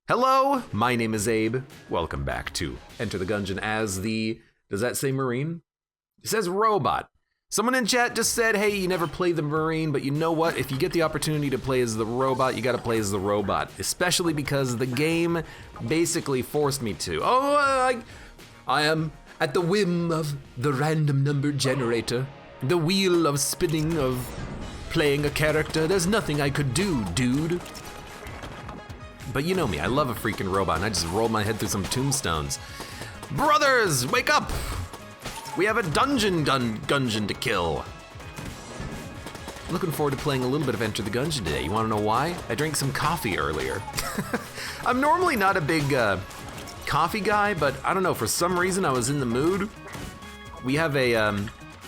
Hello, my name is Abe. Welcome back to Enter the Gungeon as the, does that say Marine? It says robot. Someone in chat just said, hey, you never play the Marine, but you know what? If you get the opportunity to play as the robot, you gotta play as the robot, especially because the game basically forced me to. I am at the whim of the random number generator, the wheel of spinning of playing a character. There's nothing I could do, dude. But you know me, I love a freaking robot, and I just rolled my head through some tombstones. Brothers, wake up! We have a gungeon to kill. Looking forward to playing a little bit of Enter the Gungeon today. You wanna know why? I drank some coffee earlier. I'm normally not a big coffee guy, but I don't know, for some reason I was in the mood. We have a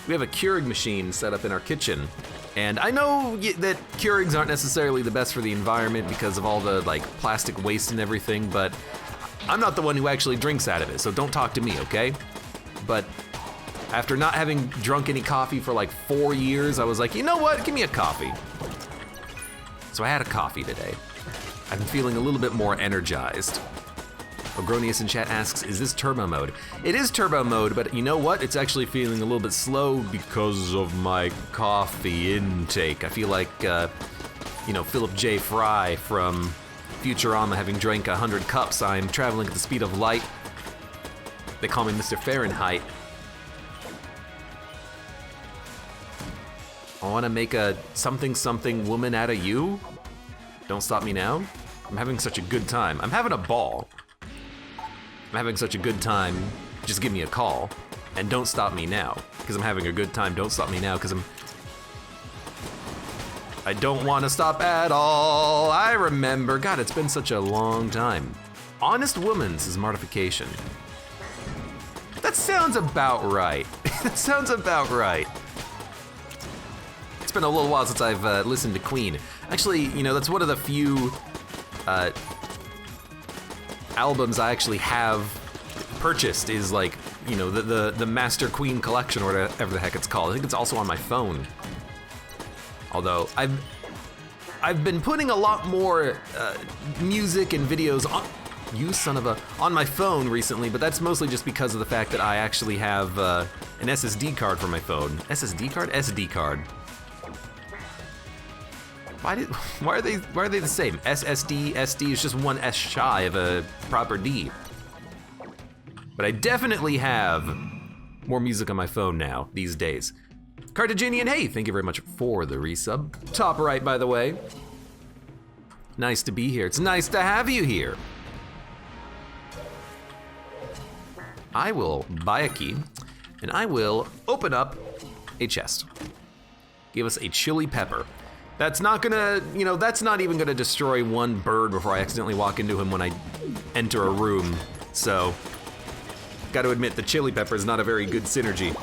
Keurig machine set up in our kitchen. And I know that Keurigs aren't necessarily the best for the environment because of all the plastic waste and everything, but I'm not the one who actually drinks out of it, so don't talk to me, okay? But after not having drunk any coffee for 4 years, I was like, you know what, give me a coffee. So I had a coffee today. I've been feeling a little bit more energized. Ogronius in chat asks, is this turbo mode? It is turbo mode, but you know what? It's actually feeling a little bit slow because of my coffee intake. I feel like, Philip J. Fry from Futurama having drank 100 cups. I'm traveling at the speed of light. They call me Mr. Fahrenheit. I wanna make a something woman out of you? Don't stop me now. I'm having such a good time. I'm having a ball. I'm having such a good time, just give me a call. And don't stop me now, because I'm having a good time. Don't stop me now, because I don't want to stop at all. I remember, God, it's been such a long time. Honest woman's is mortification. That sounds about right. That sounds about right. It's been a little while since I've listened to Queen. Actually, that's one of the few albums I actually have purchased is the Master Queen collection or whatever the heck it's called. I think it's also on my phone. Although I've been putting a lot more music and videos on my phone recently, but that's mostly just because of the fact that I actually have an SSD card for my phone. SSD card? SD card. Why are they the same? SSD, SD is just one S shy of a proper D. But I definitely have more music on my phone now, these days. Cartaginian, hey, thank you very much for the resub. Top right, by the way. Nice to be here. It's nice to have you here. I will buy a key, and I will open up a chest. Give us a chili pepper. That's not gonna, that's not even gonna destroy one bird before I accidentally walk into him when I enter a room. So, gotta admit, the chili pepper is not a very good synergy.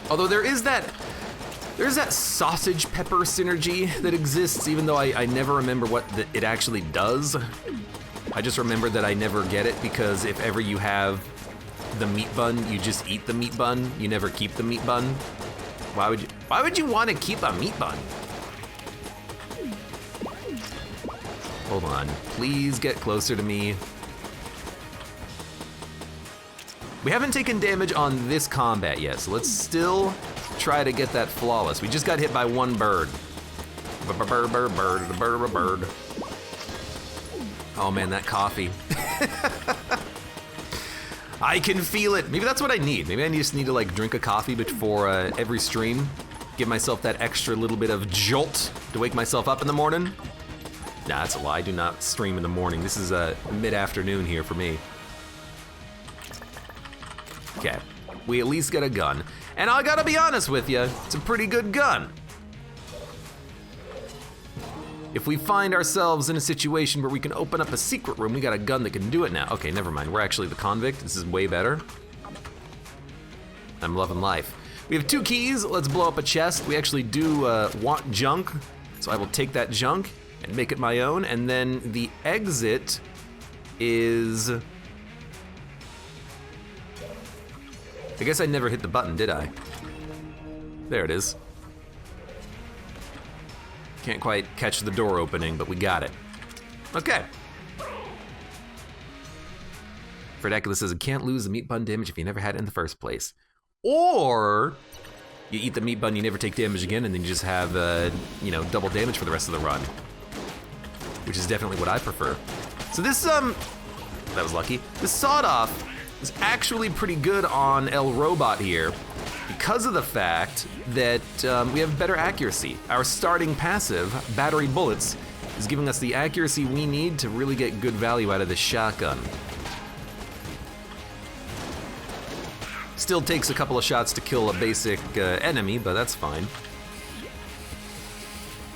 Although there is that sausage pepper synergy that exists, even though I never remember what it actually does. I just remember that I never get it because if ever you have the meat bun, you just eat the meat bun. You never keep the meat bun. Why would you want to keep a meat bun? Hold on, please get closer to me. We haven't taken damage on this combat yet, so let's still try to get that flawless. We just got hit by one bird. Bird. Oh man, that coffee. I can feel it. Maybe that's what I need. Maybe I just need to drink a coffee before every stream. Give myself that extra little bit of jolt to wake myself up in the morning. Nah, that's a lie. I do not stream in the morning. This is mid-afternoon here for me. Okay, we at least get a gun. And I gotta be honest with you, it's a pretty good gun. If we find ourselves in a situation where we can open up a secret room, we got a gun that can do it now. Okay, never mind, we're actually the convict. This is way better. I'm loving life. We have 2 keys, let's blow up a chest. We actually do want junk, so I will take that junk and make it my own. And then the exit is... I guess I never hit the button, did I? There it is. Can't quite catch the door opening, but we got it. Okay. Fredacula says, it can't lose the meat bun damage if you never had it in the first place. Or you eat the meat bun, you never take damage again, and then you just have, double damage for the rest of the run. Which is definitely what I prefer. So this, that was lucky. This sawed-off is actually pretty good on El Robot here because of the fact that we have better accuracy. Our starting passive, Battery Bullets, is giving us the accuracy we need to really get good value out of this shotgun. Still takes a couple of shots to kill a basic enemy, but that's fine.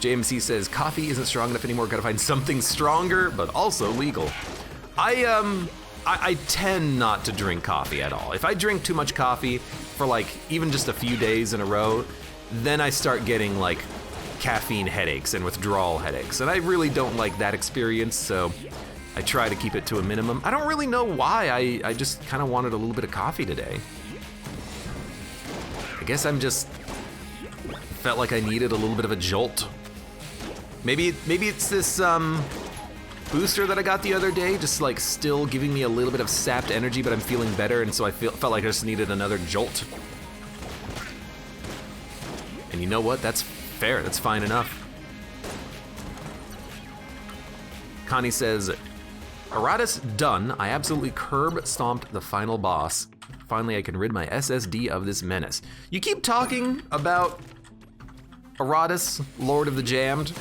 JMC says, coffee isn't strong enough anymore, gotta find something stronger, but also legal. I tend not to drink coffee at all. If I drink too much coffee for like even just a few days in a row, then I start getting like caffeine headaches and withdrawal headaches, and I really don't like that experience, so I try to keep it to a minimum. I don't really know why, I just kind of wanted a little bit of coffee today. I guess I'm just felt like I needed a little bit of a jolt. Maybe it's this booster that I got the other day, just like still giving me a little bit of sapped energy, but I'm feeling better, and so I felt like I just needed another jolt. And you know what? That's fair. That's fine enough. Connie says, Aratus done. I absolutely curb stomped the final boss. Finally, I can rid my SSD of this menace. You keep talking about Aratus, Lord of the Jammed,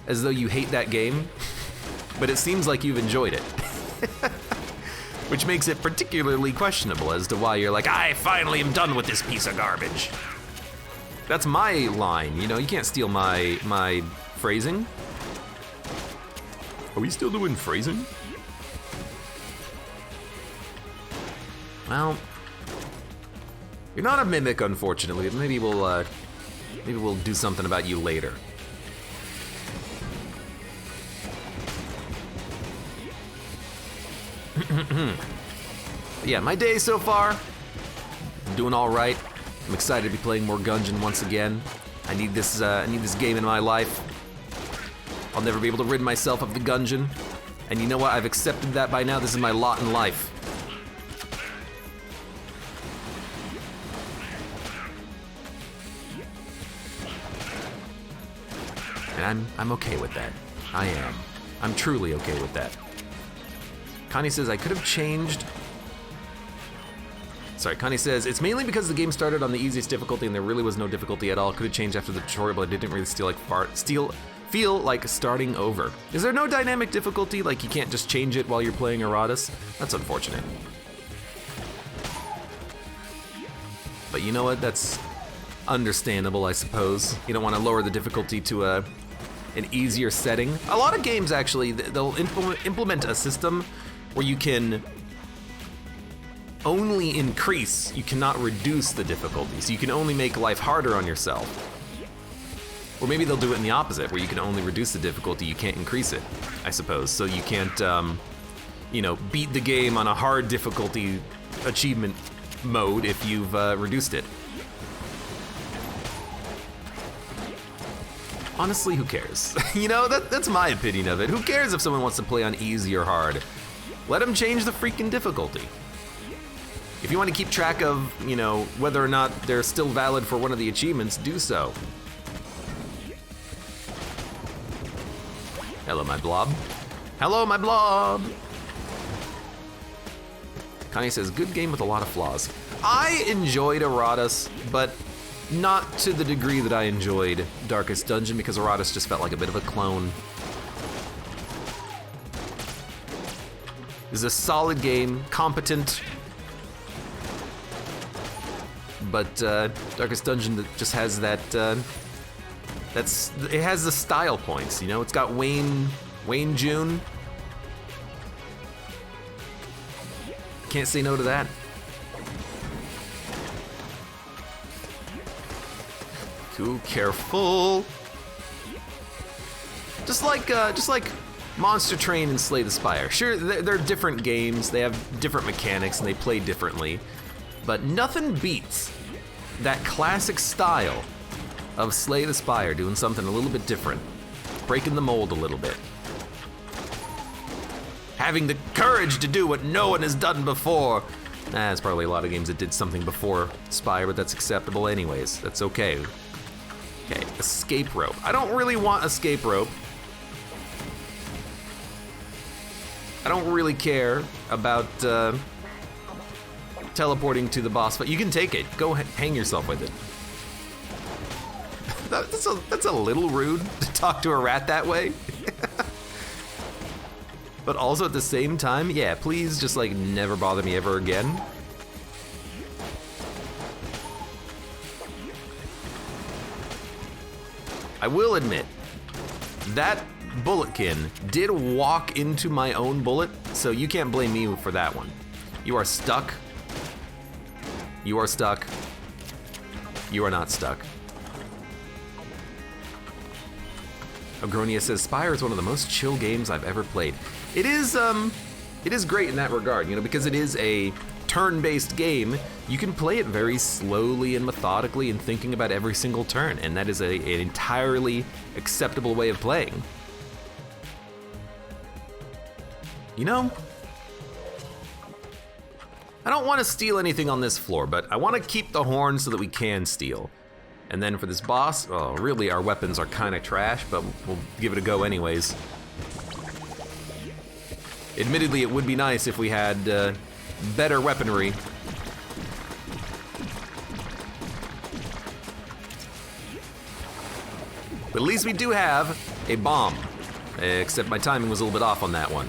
as though you hate that game, but it seems like you've enjoyed it. Which makes it particularly questionable as to why you're like, I finally am done with this piece of garbage. That's my line, you know, you can't steal my phrasing. Are we still doing phrasing? Well, you're not a mimic, unfortunately. Maybe we'll do something about you later. Yeah, my day so far, I'm doing all right. I'm excited to be playing more Gungeon once again. I need this game in my life. I'll never be able to rid myself of the Gungeon. And you know what? I've accepted that by now. This is my lot in life. And I'm okay with that. I am. I'm truly okay with that. Connie says, I could have changed. Sorry, Connie says, it's mainly because the game started on the easiest difficulty and there really was no difficulty at all. Could have changed after the tutorial, but it didn't really feel like starting over. Is there no dynamic difficulty? Like you can't just change it while you're playing Aratus? That's unfortunate. But you know what? That's understandable, I suppose. You don't want to lower the difficulty to an easier setting. A lot of games, actually, they'll implement a system where you can only increase, you cannot reduce the difficulty. So you can only make life harder on yourself. Or maybe they'll do it in the opposite, where you can only reduce the difficulty, you can't increase it, I suppose. So you can't, beat the game on a hard difficulty achievement mode if you've reduced it. Honestly, who cares? You know, that's my opinion of it. Who cares if someone wants to play on easy or hard? Let them change the freaking difficulty. If you want to keep track of, whether or not they're still valid for one of the achievements, do so. Hello, my blob. Hello, my blob! Connie says, good game with a lot of flaws. I enjoyed Aratus, but not to the degree that I enjoyed Darkest Dungeon, because Aratus just felt like a bit of a clone. This is a solid game, competent, but Darkest Dungeon just has that, it has the style points, it's got Wayne June. Can't say no to that. Too careful. Just like Monster Train and Slay the Spire. Sure, they're different games, they have different mechanics, and they play differently, but nothing beats that classic style of Slay the Spire, doing something a little bit different, breaking the mold a little bit. having the courage to do what no one has done before. There's probably a lot of games that did something before Spire, but that's acceptable anyways. That's okay. Okay, escape rope. I don't really want escape rope. I don't really care about teleporting to the boss fight. You can take it. Go hang yourself with it. That's a little rude to talk to a rat that way. But also at the same time, yeah, please just like never bother me ever again. I will admit, that bulletkin did walk into my own bullet, so you can't blame me for that one. You are stuck. You are stuck. You are not stuck. Ogronia says, Spire is one of the most chill games I've ever played. It is great in that regard, you know, because it is a turn-based game. You can play it very slowly and methodically and thinking about every single turn, and that is an entirely acceptable way of playing. You know, I don't want to steal anything on this floor, but I want to keep the horn so that we can steal. And then for this boss, oh, really our weapons are kind of trash, but we'll give it a go anyways. Admittedly, it would be nice if we had better weaponry. But at least we do have a bomb, except my timing was a little bit off on that one.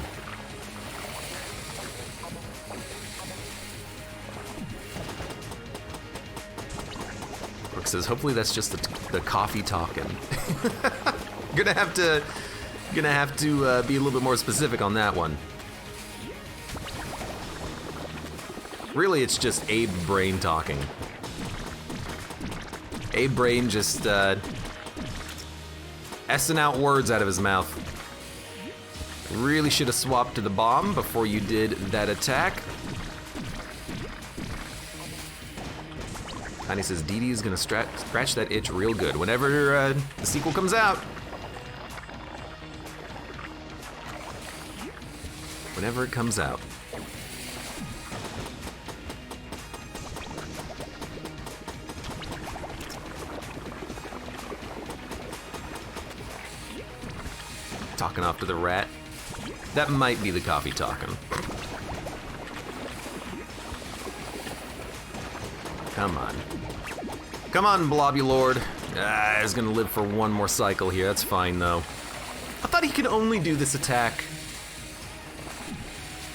Brooke says, hopefully that's just the coffee talking. Gonna have to be a little bit more specific on that one. Really, it's just Abe Brain talking. Abe Brain just essing out words out of his mouth. Really should have swapped to the bomb before you did that attack. Tiny says Dee Dee is gonna scratch that itch real good whenever the sequel comes out. Whenever it comes out. Talking off to the rat. That might be the coffee talking. Come on. Come on, Blobby Lord. He's gonna live for one more cycle here. That's fine, though. I thought he could only do this attack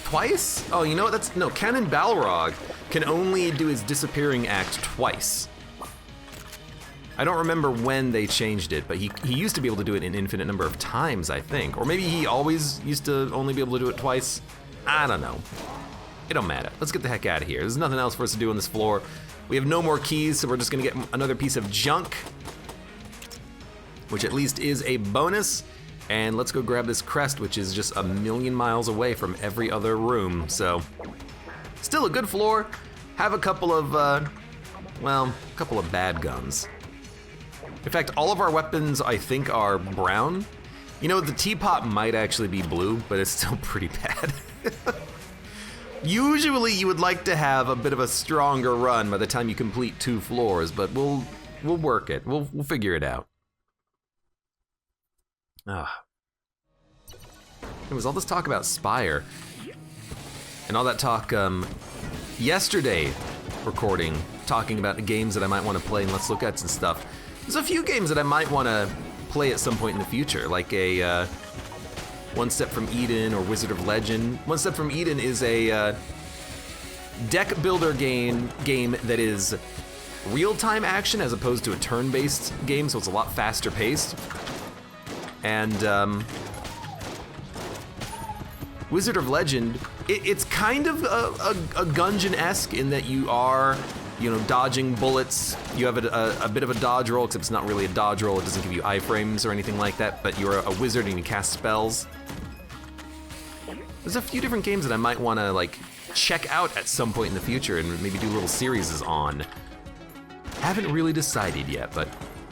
twice? Oh, you know what? No, Canon Balrog can only do his disappearing act twice. I don't remember when they changed it, but he used to be able to do it an infinite number of times, I think. Or maybe he always used to only be able to do it twice. I don't know. It don't matter. Let's get the heck out of here. There's nothing else for us to do on this floor. We have no more keys, so we're just gonna get another piece of junk, which at least is a bonus. And let's go grab this crest, which is just a million miles away from every other room. So, still a good floor. Have a couple of, well, a couple of bad guns. In fact, all of our weapons, I think, are brown. You know, the teapot might actually be blue, but it's still pretty bad. Usually you would like to have a bit of a stronger run by the time you complete 2 floors, but we'll work it. We'll figure it out. There was all this talk about Spire, and all that talk yesterday recording, talking about the games that I might want to play and let's look at and stuff. There's a few games that I might want to play at some point in the future, like a One Step from Eden or Wizard of Legend. One Step from Eden is a deck builder game that is real-time action as opposed to a turn-based game, so it's a lot faster paced. And Wizard of Legend, it's kind of a Gungeon-esque in that you are, you know, dodging bullets. You have a bit of a dodge roll, except it's not really a dodge roll. It doesn't give you iframes or anything like that, but you're a wizard and you cast spells. There's a few different games that I might want to, like, check out at some point in the future and maybe do little series on. Haven't really decided yet, but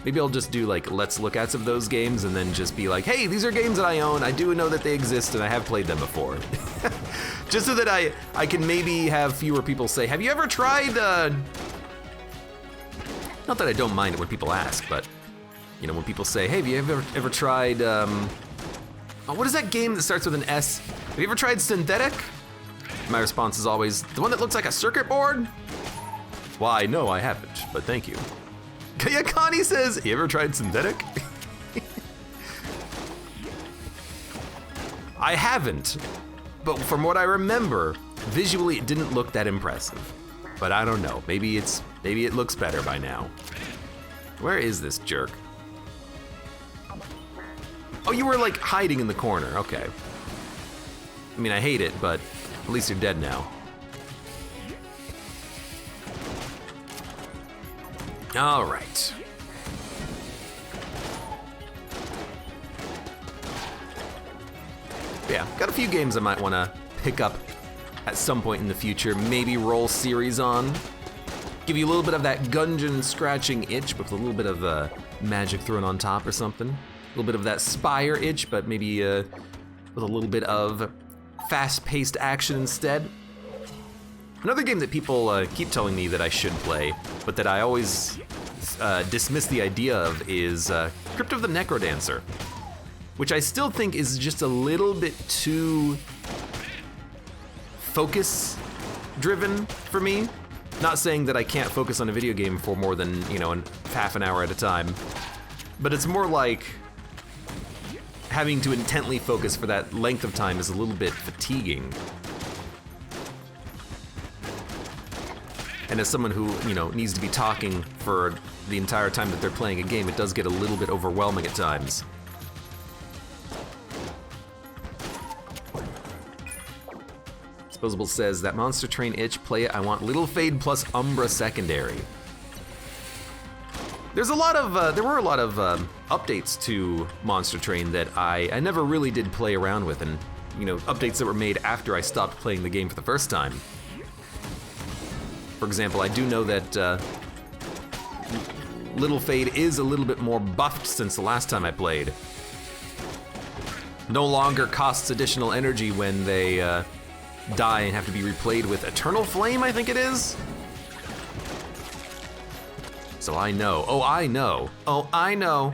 Maybe I'll just do like let's look ats of those games and then just be like, hey, these are games that I own. I do know that they exist and I have played them before. Just so that I can maybe have fewer people say, have you ever tried, not that I don't mind it when people ask, but you know, when people say, hey, have you ever tried, what is that game that starts with an S? Have you ever tried Synthetic? My response is always, the one that looks like a circuit board? Why, no, I haven't, but thank you. Yeah, Connie says, you ever tried Synthetic? I haven't, but from what I remember, visually it didn't look that impressive. But I don't know, maybe it looks better by now. Where is this jerk? Oh, you were like hiding in the corner, okay. I mean, I hate it, but at least you're dead now. All right. Yeah, got a few games I might want to pick up at some point in the future. Maybe roll series on. Give you a little bit of that Gungeon scratching itch with a little bit of magic thrown on top or something. A little bit of that Spire itch, but maybe with a little bit of fast-paced action instead. Another game that people keep telling me that I should play, but that I always dismiss the idea of is Crypt of the Necrodancer, which I still think is just a little bit too focus-driven for me. Not saying that I can't focus on a video game for more than, you know, half an hour at a time, but it's more like having to intently focus for that length of time is a little bit fatiguing. And as someone who, you know, needs to be talking for the entire time that they're playing a game, it does get a little bit overwhelming at times. Disposable says, that Monster Train itch, play it, I want Little Fade plus Umbra secondary. There's a lot of, there were a lot of updates to Monster Train that I never really did play around with, and, you know, updates that were made after I stopped playing the game for the first time. For example, I do know that Little Fade is a little bit more buffed since the last time I played. No longer costs additional energy when they die and have to be replayed with Eternal Flame, I think it is? So I know. Oh, I know. Oh, I know.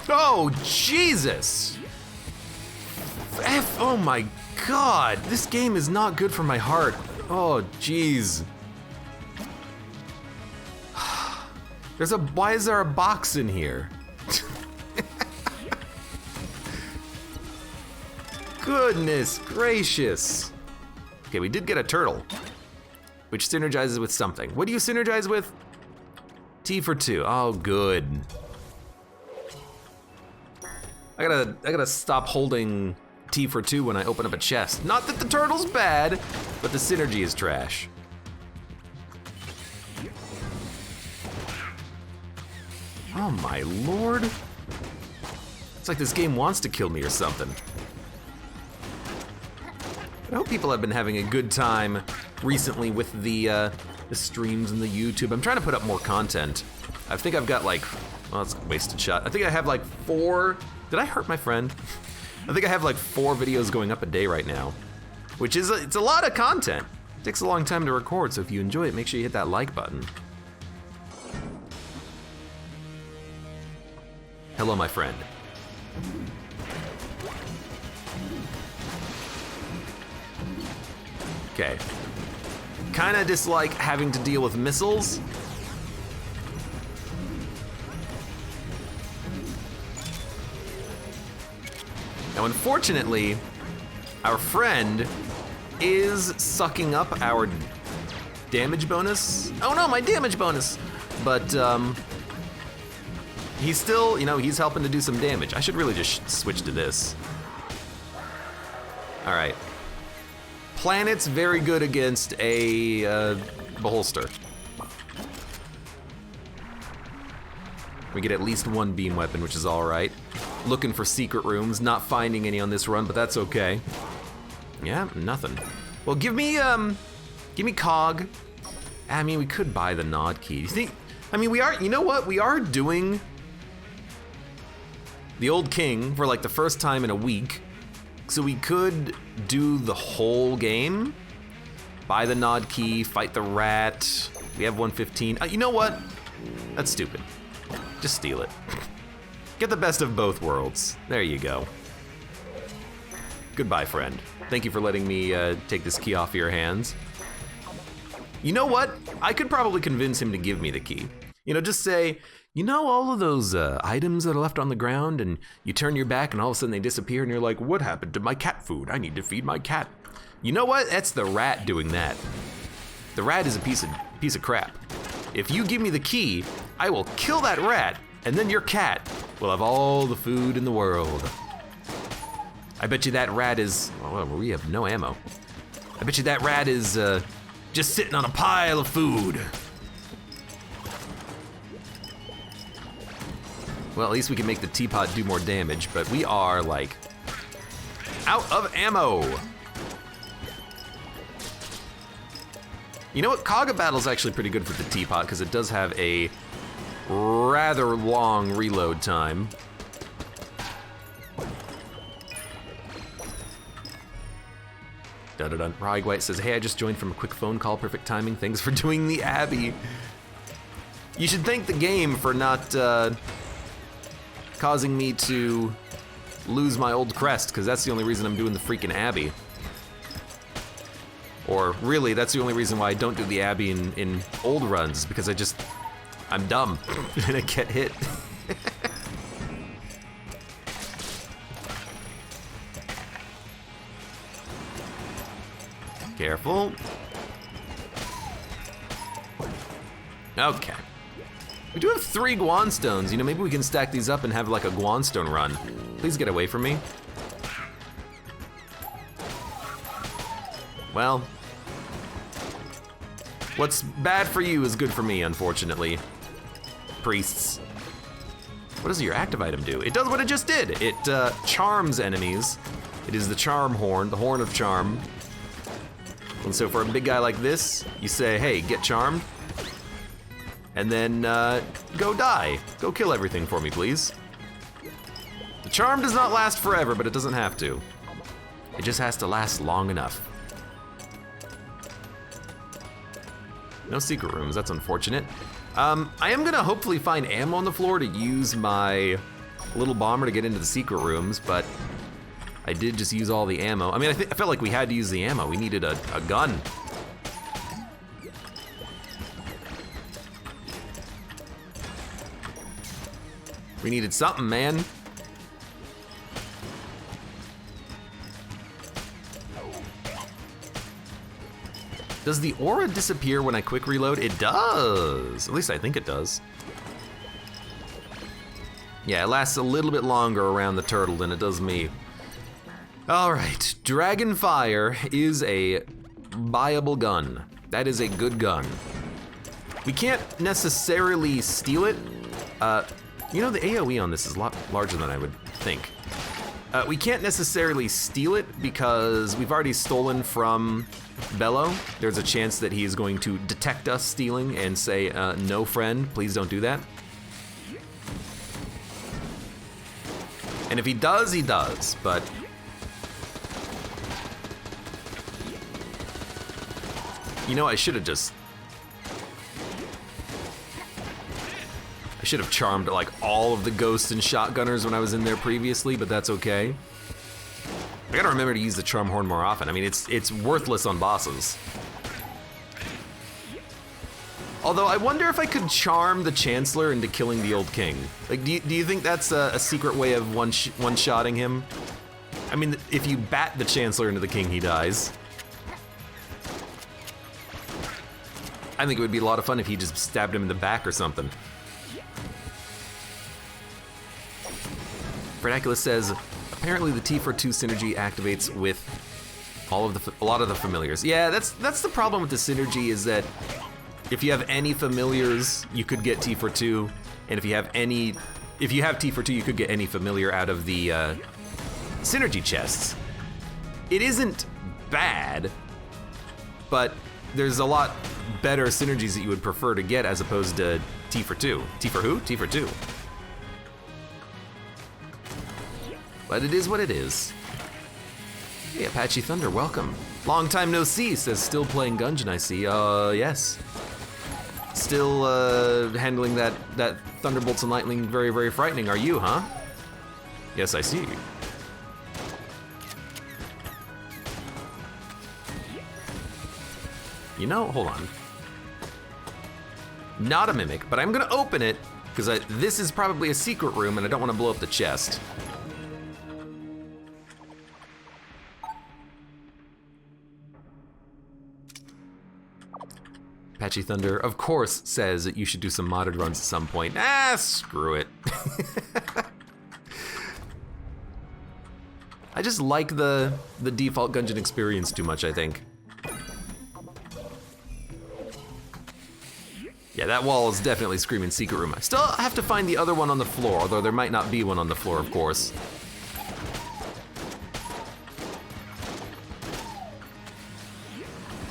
Oh, Jesus! Oh my God, this game is not good for my heart. Oh, jeez. Why is there a box in here? Goodness gracious. Okay, we did get a turtle, which synergizes with something. What do you synergize with? T for 2, oh good. I gotta stop holding T for 2 when I open up a chest. Not that the turtle's bad, but the synergy is trash. Oh my lord. It's like this game wants to kill me or something. I hope people have been having a good time recently with the streams and the YouTube. I'm trying to put up more content. I think I've got like, well, that's a wasted shot. I think I have like 4, did I hurt my friend? I think I have like 4 videos going up a day right now, which is, it's a lot of content. It takes a long time to record, so if you enjoy it, make sure you hit that like button. Hello, my friend. Okay. Kinda dislike having to deal with missiles. Now, unfortunately, our friend is sucking up our damage bonus. Oh no, my damage bonus! But, he's still, you know, he's helping to do some damage. I should really just switch to this. All right. Planet's very good against a beholster. We get at least 1 beam weapon, which is all right. Looking for secret rooms, not finding any on this run, but that's okay. Yeah, nothing. Well, give me Cog I mean, we could buy the nod key. You think? I mean, we are. You know what? We are doing the old king for like the first time in a week, so we could do the whole game. Buy the nod key, fight the rat. We have 115. You know what? That's stupid. Just steal it. Get the best of both worlds. There you go. Goodbye, friend. Thank you for letting me take this key off your hands. You know what? I could probably convince him to give me the key. You know, just say, you know all of those items that are left on the ground, and you turn your back and all of a sudden they disappear and you're like, what happened to my cat food? I need to feed my cat. You know what? That's the rat doing that. The rat is a piece of crap. If you give me the key, I will kill that rat, and then your cat will have all the food in the world. I bet you that rat is, well, we have no ammo. I bet you that rat is just sitting on a pile of food. Well, at least we can make the teapot do more damage, but we are like out of ammo. You know what? Kaga Battle's actually pretty good for the teapot because it does have a rather long reload time. Dun-dun-dun. Rag White says, hey, I just joined from a quick phone call. Perfect timing. Thanks for doing the Abby. You should thank the game for not causing me to lose my old crest, because that's the only reason I'm doing the freaking Abby. Or really, that's the only reason why I don't do the Abby in old runs, because I'm dumb and I get hit. Careful. Okay. We do have 3 Guan stones. You know, maybe we can stack these up and have like a Guan stone run. Please get away from me. Well, what's bad for you is good for me, unfortunately. Priests. What does your active item do? It does what it just did. It charms enemies. It is the charm horn, the horn of charm. And so for a big guy like this, you say, hey, get charmed. And then go die. Go kill everything for me, please. The charm does not last forever, but it doesn't have to. It just has to last long enough. No secret rooms, that's unfortunate. I am gonna hopefully find ammo on the floor to use my little bomber to get into the secret rooms, but I did just use all the ammo. I mean, I felt like we had to use the ammo. We needed a gun. We needed something, man. Does the aura disappear when I quick reload? It does. At least I think it does. Yeah, it lasts a little bit longer around the turtle than it does me. All right, Dragon Fire is a buyable gun. That is a good gun. We can't necessarily steal it. You know, the AoE on this is a lot larger than I would think. We can't necessarily steal it because we've already stolen from Bello. There's a chance that he is going to detect us stealing and say, no friend, please don't do that. And if he does, he does, but you know, I should have charmed like all of the ghosts and shotgunners when I was in there previously, but that's okay. I gotta remember to use the charm horn more often. I mean, it's worthless on bosses. Although I wonder if I could charm the Chancellor into killing the old king. Like, do you think that's a secret way of one-shotting him? I mean, if you bat the Chancellor into the king, he dies. I think it would be a lot of fun if he just stabbed him in the back or something. Fredaculus says, apparently the T42 synergy activates with a lot of the familiars. Yeah, that's the problem with the synergy, is that if you have any familiars, you could get T42, and if you have T42, you could get any familiar out of the synergy chests. It isn't bad, but there's a lot better synergies that you would prefer to get as opposed to T for 2. T for who? T for 2. But it is what it is. Hey, Apache Thunder, welcome. Long time no see, says still playing Gungeon, I see. Yes. Still handling that Thunderbolts and Lightning very, very frightening. Are you, huh? Yes, I see. You know, hold on. Not a mimic, but I'm gonna open it because this is probably a secret room and I don't want to blow up the chest. Apache Thunder, of course, says that you should do some modded runs at some point. Ah, screw it. I just like the default Gungeon experience too much, I think. Yeah, that wall is definitely screaming secret room. I still have to find the other one on the floor, although there might not be one on the floor, of course.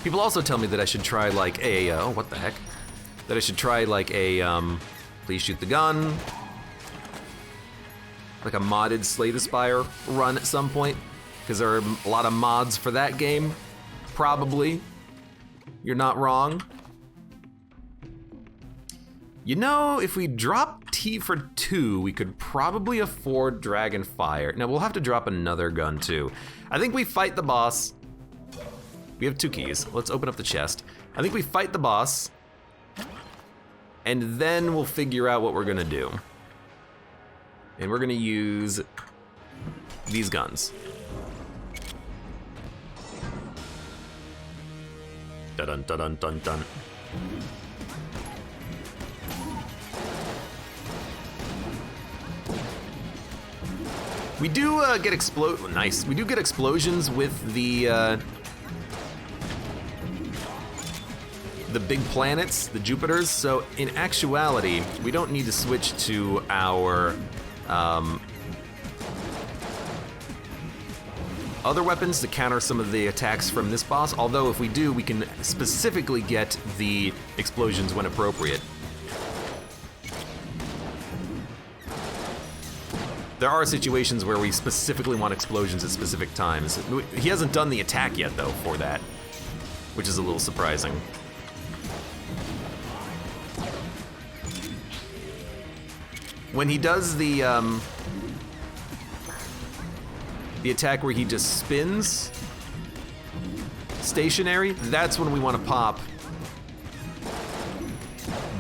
People also tell me that I should try like a, oh, what the heck? That I should try like a, please shoot the gun. Like a modded Slay the Spire run at some point. Because there are a lot of mods for that game. Probably. You're not wrong. You know, if we drop T for 2, we could probably afford Dragonfire. Now, we'll have to drop another gun too. I think we fight the boss. We have 2 keys. Let's open up the chest. I think we fight the boss, and then we'll figure out what we're gonna do. And we're gonna use these guns. Dun dun dun dun dun. We do get nice. We do get explosions with the big planets, the Jupiters. So in actuality, we don't need to switch to our other weapons to counter some of the attacks from this boss. Although if we do, we can specifically get the explosions when appropriate. There are situations where we specifically want explosions at specific times. He hasn't done the attack yet, though, for that, which is a little surprising. When he does the attack where he just spins stationary, that's when we want to pop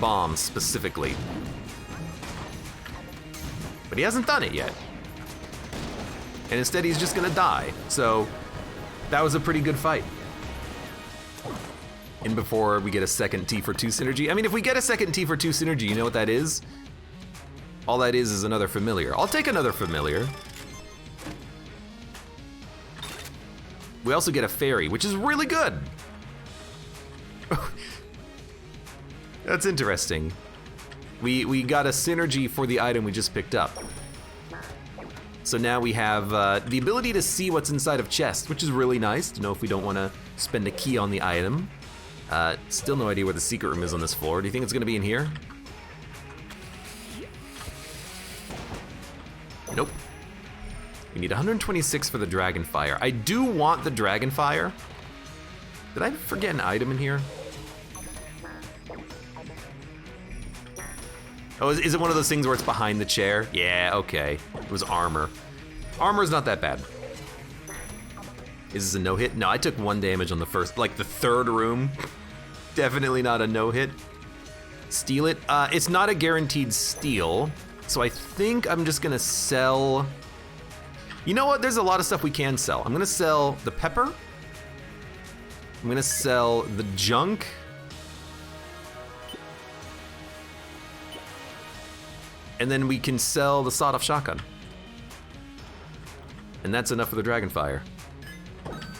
bombs specifically. But he hasn't done it yet. And instead he's just gonna die. So that was a pretty good fight. And before we get a second T for 2 synergy. I mean, if we get a second T for 2 synergy, you know what that is? All that is another familiar. I'll take another familiar. We also get a fairy, which is really good. That's interesting. We got a synergy for the item we just picked up. So now we have the ability to see what's inside of chests, which is really nice to know if we don't want to spend a key on the item. Still no idea where the secret room is on this floor. Do you think it's gonna be in here? Nope. We need 126 for the Dragonfire. I do want the Dragonfire. Did I forget an item in here? Oh, is it one of those things where it's behind the chair? Yeah, okay. It was armor. Armor's not that bad. Is this a no-hit? No, I took 1 damage on the first, like the third room. Definitely not a no-hit. Steal it. It's not a guaranteed steal, so I think I'm just gonna sell. You know what? There's a lot of stuff we can sell. I'm gonna sell the pepper. I'm gonna sell the junk. And then we can sell the sawed-off shotgun. And that's enough for the Dragonfire.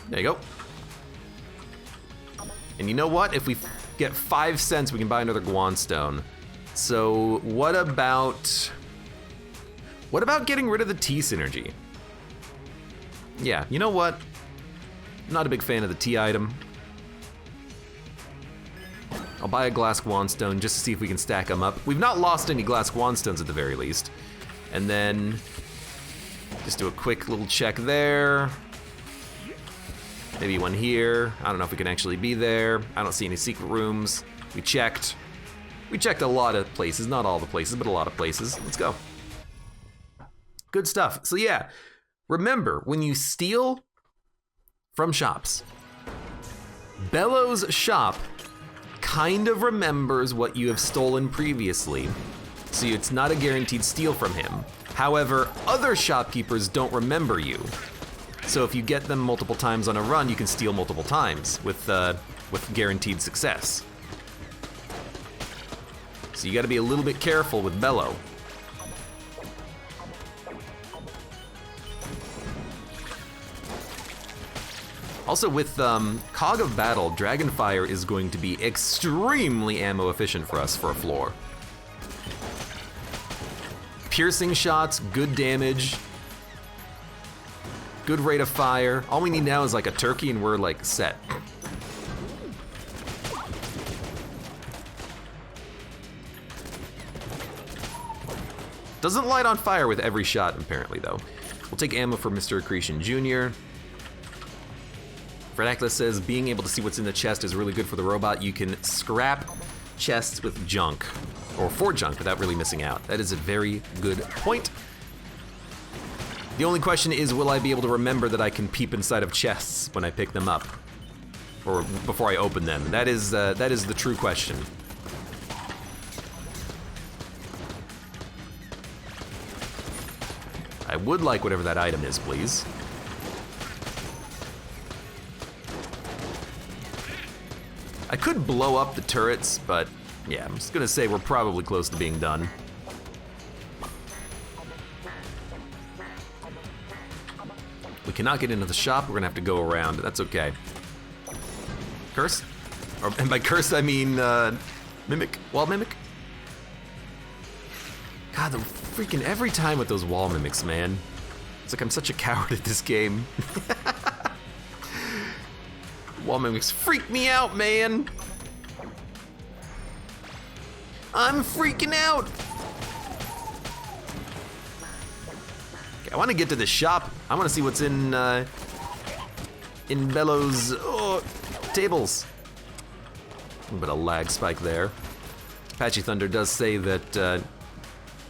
There you go. And you know what? If we get 5 cents, we can buy another Guanstone. So what about getting rid of the T synergy? Yeah, you know what? I'm not a big fan of the T item. I'll buy a glass wandstone just to see if we can stack them up. We've not lost any glass wandstones at the very least. And then just do a quick little check there. Maybe one here. I don't know if we can actually be there. I don't see any secret rooms. We checked. We checked a lot of places, not all the places, but a lot of places. Let's go. Good stuff. So yeah, remember, when you steal from shops, Bellows' shop kind of remembers what you have stolen previously, so it's not a guaranteed steal from him. However, other shopkeepers don't remember you. So if you get them multiple times on a run, you can steal multiple times with guaranteed success. So you gotta be a little bit careful with Bellow. Also with Cog of Battle, Dragonfire is going to be extremely ammo efficient for us for a floor. Piercing shots, good damage, good rate of fire. All we need now is like a turkey and we're like set. Doesn't light on fire with every shot apparently though. We'll take ammo for Mr. Accretion Jr. Fredacula says being able to see what's in the chest is really good for the robot. You can scrap chests with junk, or for junk, without really missing out. That is a very good point. The only question is, will I be able to remember that I can peep inside of chests when I pick them up? Or before I open them? That is the true question. I would like whatever that item is, please. I could blow up the turrets, but yeah, I'm just gonna say we're probably close to being done. We cannot get into the shop, we're gonna have to go around, that's okay. Curse? And by curse I mean, mimic, wall mimic? God, the freaking every time with those wall mimics, man. It's like I'm such a coward at this game. Wall mimics freak me out, man. I'm freaking out. Okay, I want to get to the shop. I want to see what's in Bellows' tables. A little bit of lag spike there. Apache Thunder does say that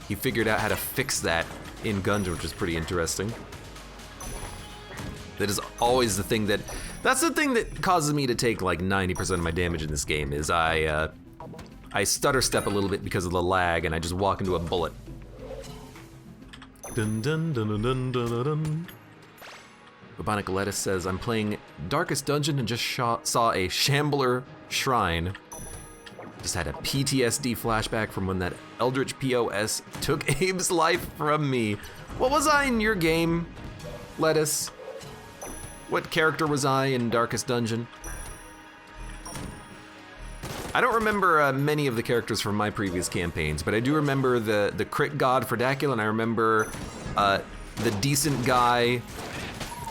he figured out how to fix that in Gungeon, which is pretty interesting. That is always the thing that's the thing that causes me to take like 90% of my damage in this game is I stutter step a little bit because of the lag and I just walk into a bullet. Dun dun dun dun dun dun dun. Bubonic Lettuce says, I'm playing Darkest Dungeon and just saw a Shambler Shrine. Just had a PTSD flashback from when that Eldritch POS took Abe's life from me. What was I in your game, Lettuce? What character was I in Darkest Dungeon? I don't remember many of the characters from my previous campaigns, but I do remember the crit god Fredacula, and I remember the decent guy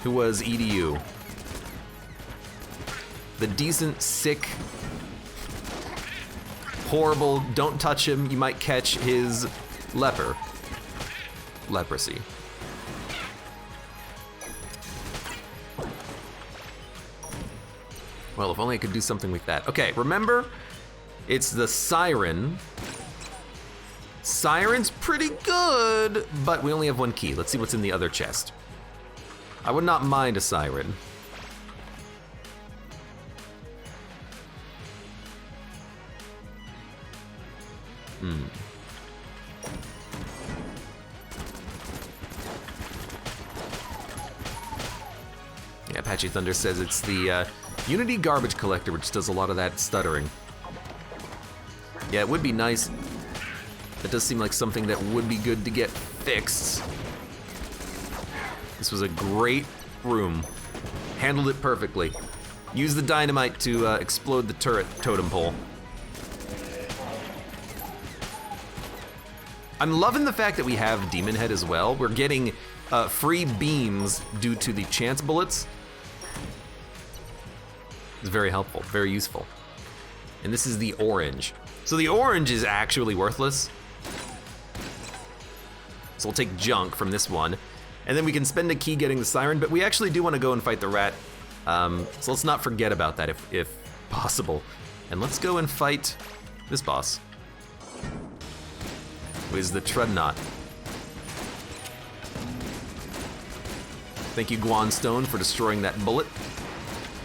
who was EDU. The decent, sick, horrible, don't touch him, you might catch his leprosy. Well, if only I could do something with that. Okay, remember, it's the Siren. Siren's pretty good, but we only have one key. Let's see what's in the other chest. I would not mind a Siren. Yeah, Apache Thunder says it's the Unity Garbage Collector, which does a lot of that stuttering. Yeah, it would be nice. That does seem like something that would be good to get fixed. This was a great room. Handled it perfectly. Use the dynamite to explode the turret totem pole. I'm loving the fact that we have Demon Head as well. We're getting free beams due to the chance bullets. It's very helpful, very useful. And this is the orange. So the orange is actually worthless. So we'll take junk from this one. And then we can spend a key getting the siren, but we actually do want to go and fight the rat. So let's not forget about that if possible. And let's go and fight this boss, who is the Treadnought. Thank you, Guanstone, for destroying that bullet.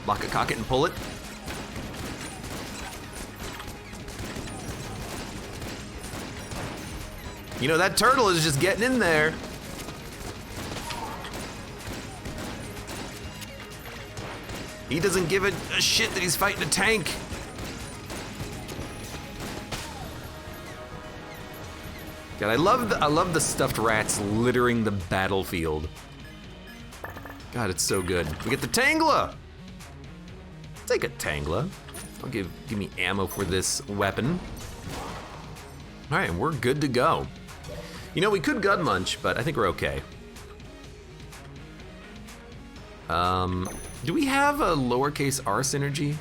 Lock it, cock it, and pull it. You know, that turtle is just getting in there. He doesn't give a shit that he's fighting a tank. God, I love the stuffed rats littering the battlefield. God, it's so good. We get the Tangler. Take a Tangler. I'll give me ammo for this weapon. All right, we're good to go. You know, we could gun munch, but I think we're okay. Do we have a lowercase r synergy?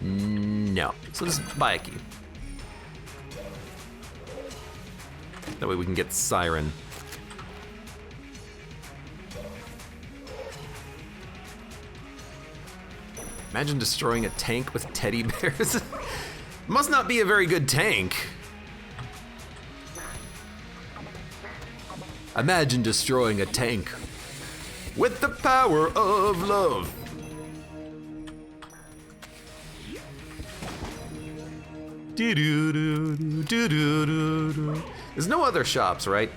No. So just buy a key. That way we can get Siren. Imagine destroying a tank with teddy bears. Must not be a very good tank. Imagine destroying a tank with the power of love. There's no other shops, right?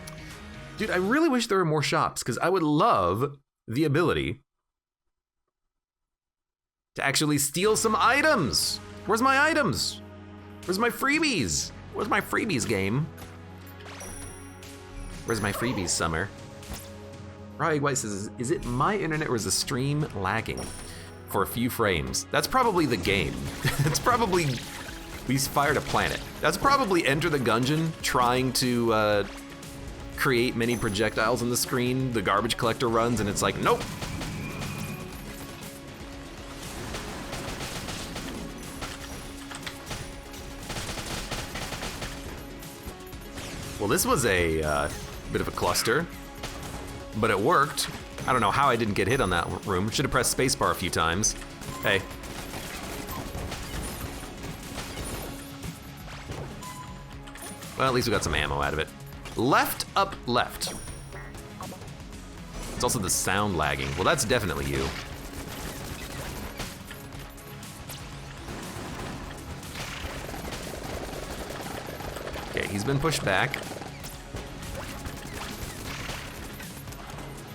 Dude, I really wish there were more shops, because I would love the ability to actually steal some items. Where's my items? Where's my freebies? Where's my freebies, game? Where's my freebies, Summer? Rye White says, is it my internet or is the stream lagging for a few frames? That's probably the game. It's probably, we fired a planet. That's probably Enter the Gungeon trying to create many projectiles on the screen. The garbage collector runs and it's like, nope. Well, this was a bit of a cluster, but it worked. I don't know how I didn't get hit on that room. Should have pressed spacebar a few times. Hey. Well, at least we got some ammo out of it. Left, up, left. It's also the sound lagging. Well, that's definitely you. Okay, he's been pushed back.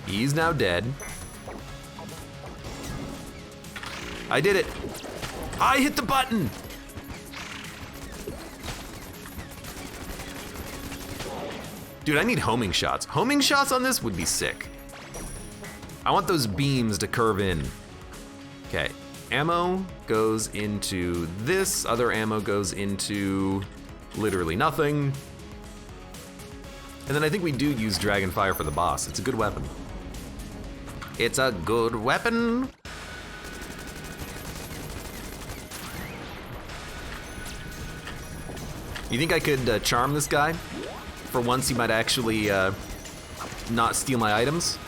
He's now dead. I did it. I hit the button. Dude, I need homing shots. Homing shots on this would be sick. I want those beams to curve in. Okay, ammo goes into this. Other ammo goes into literally nothing. And then I think we do use Dragonfire for the boss. It's a good weapon. It's a good weapon. You think I could charm this guy? For once, he might actually not steal my items.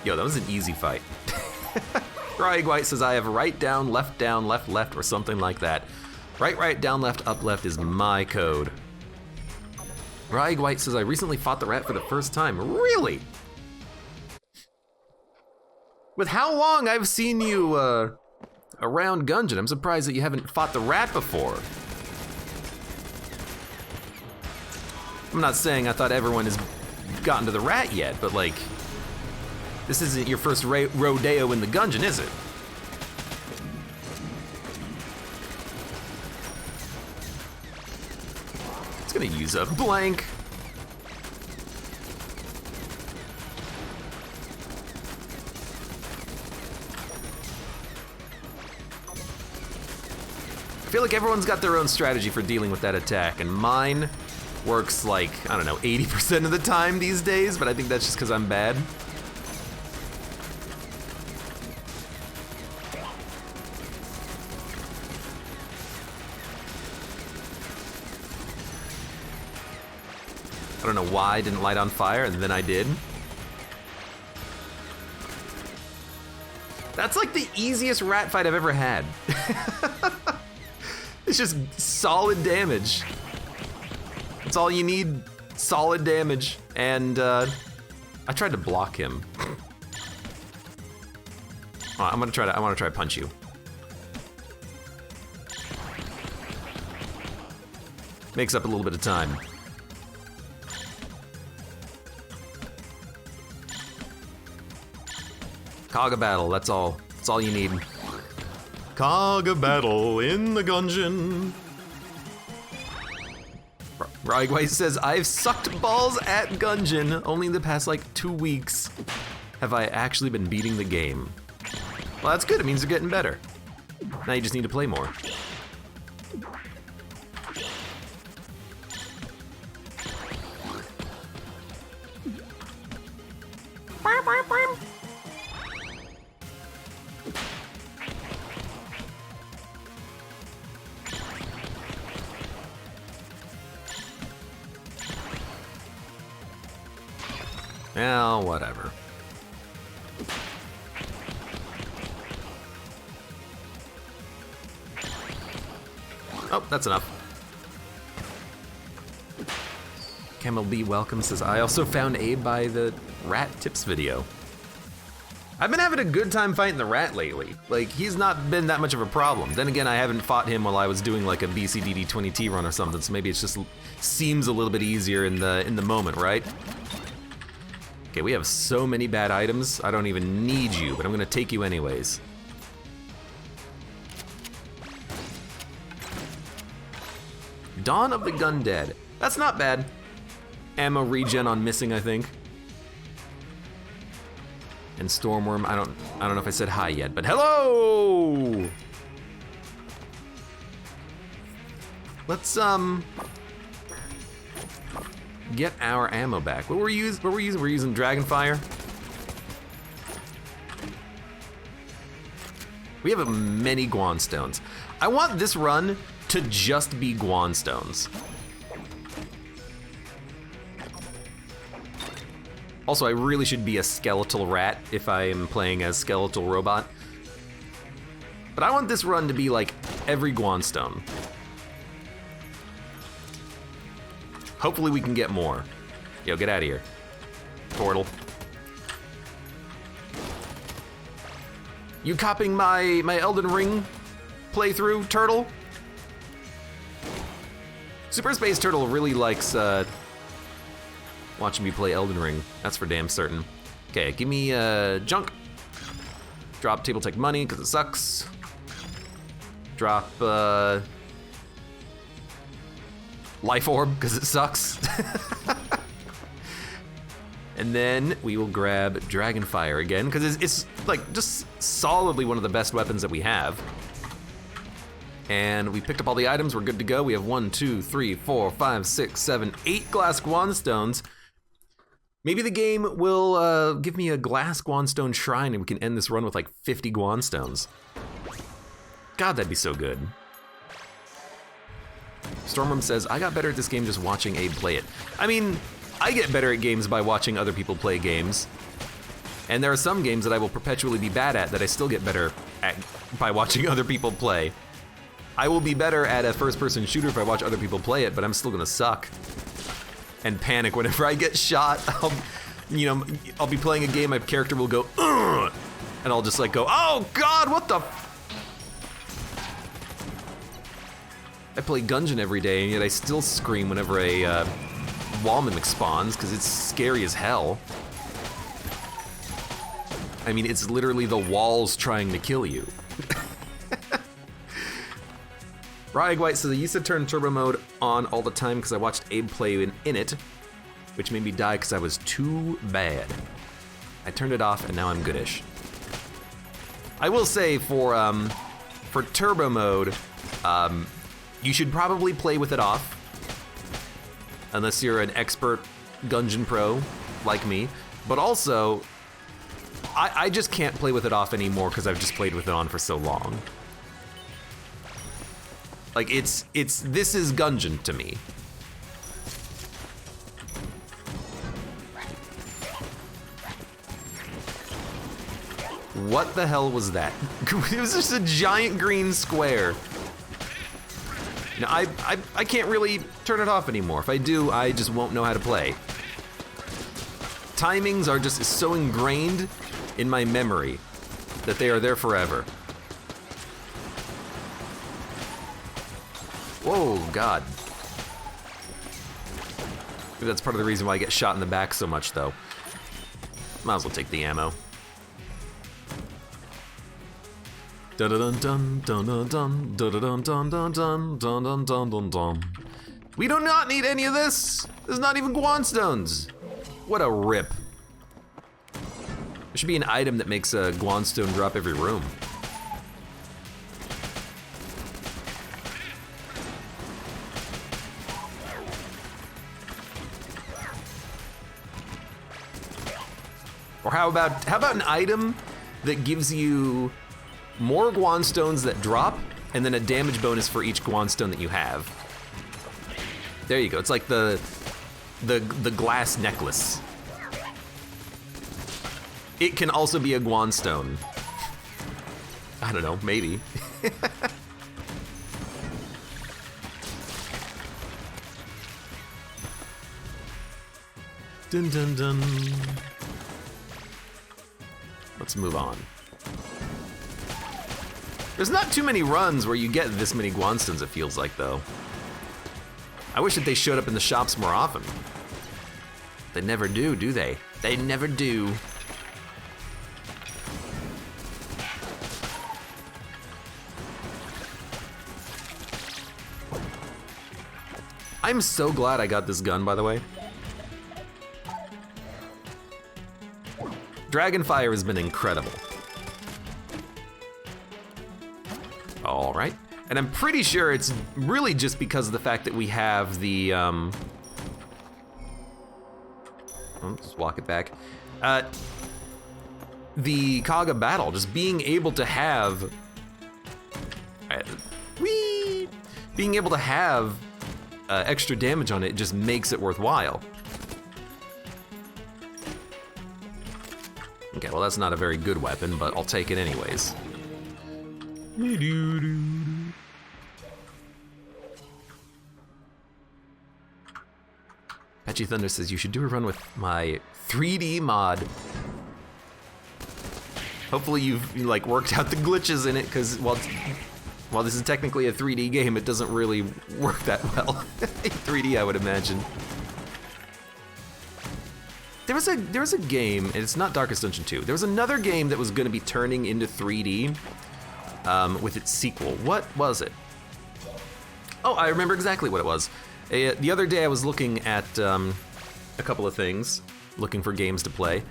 Yo, that was an easy fight. Rye White says I have right down, left, left, or something like that. Right, down, left, up, left is my code. Rye White says I recently fought the rat for the first time. Really? With how long I've seen you around Gungeon, I'm surprised that you haven't fought the rat before. I'm not saying I thought everyone has gotten to the rat yet, but like, this isn't your first rodeo in the Gungeon, is it? It's gonna use a blank. feel like everyone's got their own strategy for dealing with that attack, and mine works like, I don't know, 80% of the time these days, but I think that's just because I'm bad. I don't know why I didn't light on fire, and then I did. That's like the easiest rat fight I've ever had. It's just solid damage. That's all you need, solid damage. And I tried to block him. Oh, I want to try to punch you. Makes up a little bit of time. Cog a battle, that's all you need. Cog a battle in the Gungeon. Rygway says, I've sucked balls at Gungeon. Only in the past like 2 weeks have I actually been beating the game. Well, that's good, it means you're getting better. Now you just need to play more. Well, whatever. Oh, that's enough. Camel B welcome says, I also found Abe by the rat tips video. I've been having a good time fighting the rat lately. Like, he's not been that much of a problem. Then again, I haven't fought him while I was doing like a BCDD 20T run or something, so maybe it just seems a little bit easier in the moment, right? Okay, we have so many bad items, I don't even need you, but I'm gonna take you anyways. Dawn of the Gun Dead. That's not bad. Ammo regen on missing, I think. And Stormworm, I don't know if I said hi yet, but hello! Let's get our ammo back. What were we using? We're using Dragonfire. We have many Guanstones. I want this run to just be Guanstones. Also, I really should be a skeletal rat if I am playing as skeletal robot. But I want this run to be like every Guanstone. Hopefully we can get more. Yo, get out of here. Portal. You copying my Elden Ring playthrough, Turtle? Super Space Turtle really likes watching me play Elden Ring. That's for damn certain. Okay, give me junk. Drop Table Tech money, because it sucks. Drop Life Orb, because it sucks. And then we will grab Dragonfire again, because it's like just solidly one of the best weapons that we have. And we picked up all the items, we're good to go. We have 1, 2, 3, 4, 5, 6, 7, 8 glass Guanstones. Maybe the game will give me a glass Guanstone shrine and we can end this run with like 50 Guanstones. God, that'd be so good. Stormworm says, I got better at this game just watching Abe play it. I mean, I get better at games by watching other people play games. And there are some games that I will perpetually be bad at that I still get better at by watching other people play. I will be better at a first-person shooter if I watch other people play it, but I'm still gonna suck. And panic whenever I get shot. I'll be playing a game, my character will go, ugh! And I'll just like go, oh God, what the I play Gungeon every day, and yet I still scream whenever a warmup spawns, because it's scary as hell. I mean, it's literally the walls trying to kill you. Rygwhite says, I used to turn turbo mode on all the time because I watched Abe play in it, which made me die because I was too bad. I turned it off and now I'm goodish. I will say for for turbo mode, you should probably play with it off, unless you're an expert Gungeon pro like me. But also, I just can't play with it off anymore because I've just played with it on for so long. Like, this is Gungeon to me. What the hell was that? It was just a giant green square. Now, I can't really turn it off anymore. If I do, I just won't know how to play. Timings are just so ingrained in my memory that they are there forever. Whoa, God. Maybe that's part of the reason why I get shot in the back so much, though. Might as well take the ammo. Dun dun dun dun dun dun dun dun dun dun dun dun dun dun dun. We do not need any of this. There's not even Guanstones. What a rip. There should be an item that makes a Guanstone drop every room. Or how about an item that gives you more Guanstones that drop, and then a damage bonus for each Guanstone that you have. There you go. It's like the glass necklace. It can also be a Guanstone. I don't know, maybe. Dun dun dun. Let's move on. There's not too many runs where you get this many Guanstones, it feels like, though. I wish that they showed up in the shops more often. They never do they? They never do. I'm so glad I got this gun, by the way. Dragonfire has been incredible. All right, and I'm pretty sure it's really just because of the fact that we have the, let's walk it back. The Kaga battle, just being able to have, being able to have extra damage on it just makes it worthwhile. Okay, well that's not a very good weapon, but I'll take it anyways. Patchy Thunder says you should do a run with my 3D mod. Hopefully you've like worked out the glitches in it, because while this is technically a 3D game, it doesn't really work that well. 3D, I would imagine. There was a game, and it's not Darkest Dungeon 2. There was another game that was going to be turning into 3D with its sequel. What was it? Oh, I remember exactly what it was. The other day I was looking at a couple of things, looking for games to play,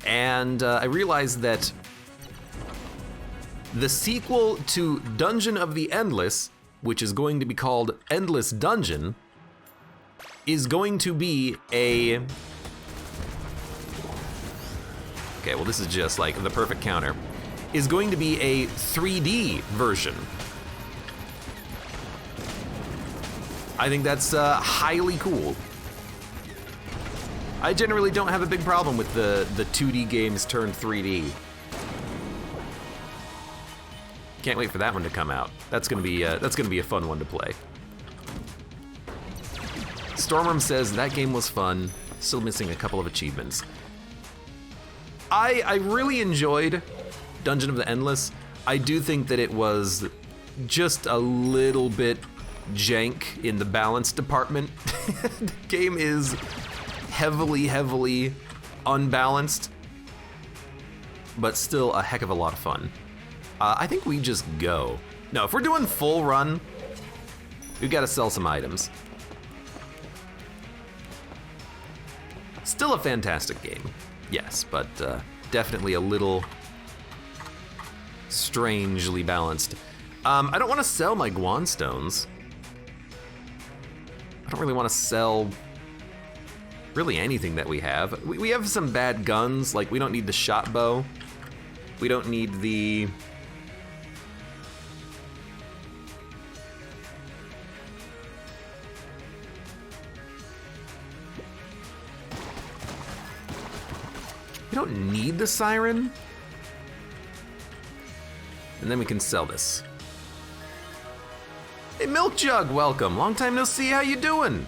and I realized that the sequel to Dungeon of the Endless, which is going to be called Endless Dungeon, is going to be a... Okay, well this is just like the perfect counter. Is going to be a 3D version. I think that's highly cool. I generally don't have a big problem with the 2D games turned 3D. Can't wait for that one to come out. That's gonna be a fun one to play. Stormworm says that game was fun. Still missing a couple of achievements. I really enjoyed Dungeon of the Endless. I do think that it was just a little bit jank in the balance department. The game is heavily unbalanced, but still a heck of a lot of fun. I think we just go. No, if we're doing full run, we've got to sell some items. Still a fantastic game, yes, but definitely a little strangely balanced. I don't want to sell my Guan stones. I don't really want to sell really anything that we have. We have some bad guns, like we don't need the shot bow. We don't need the... We don't need the siren. And then we can sell this. Hey, Milk Jug, welcome. Long time no see, how you doing?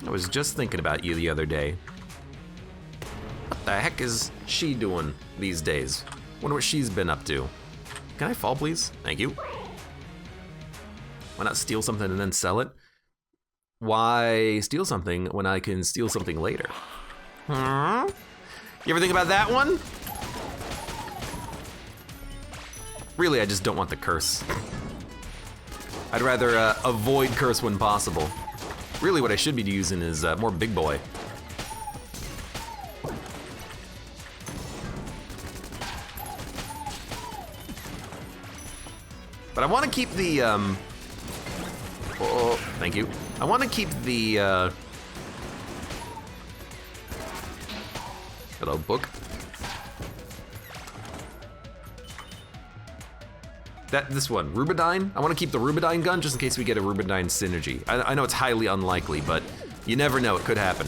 I was just thinking about you the other day. What the heck is she doing these days? Wonder what she's been up to. Can I fall, please? Thank you. Why not steal something and then sell it? Why steal something when I can steal something later? Huh? You ever think about that one? Really, I just don't want the curse. I'd rather avoid curse when possible. Really, what I should be using is more big boy. But I want to keep the, oh, thank you. I want to keep the, hello, book. This one, Rubidyne. I want to keep the Rubidyne gun just in case we get a Rubidyne synergy. I know it's highly unlikely, but you never know, it could happen.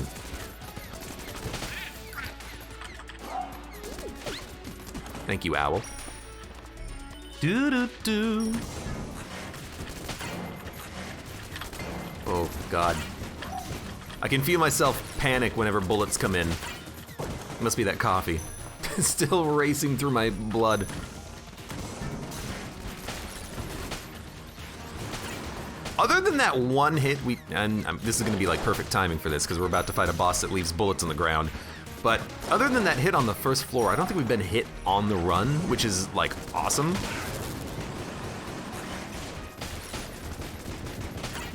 Thank you, Owl. Do-do-do. Oh, God. I can feel myself panic whenever bullets come in. It must be that coffee. It's still racing through my blood. Other than that one hit, this is gonna be like perfect timing for this because we're about to fight a boss that leaves bullets on the ground. But other than that hit on the first floor, I don't think we've been hit on the run, which is like awesome.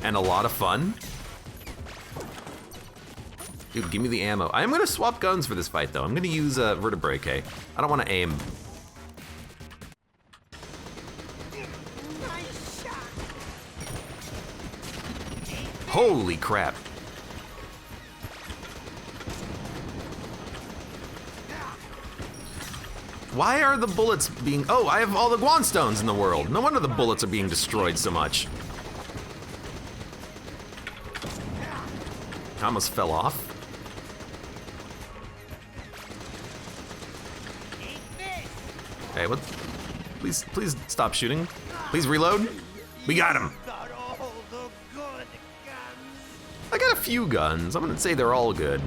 And a lot of fun. Dude, give me the ammo. I am gonna swap guns for this fight though. I'm gonna use Vertebrae K. I don't wanna aim. Holy crap. Why are the bullets being... Oh, I have all the Guan stones in the world. No wonder the bullets are being destroyed so much. I almost fell off. Hey, what? Please stop shooting. Please reload. We got him. I got a few guns. I'm gonna say they're all good.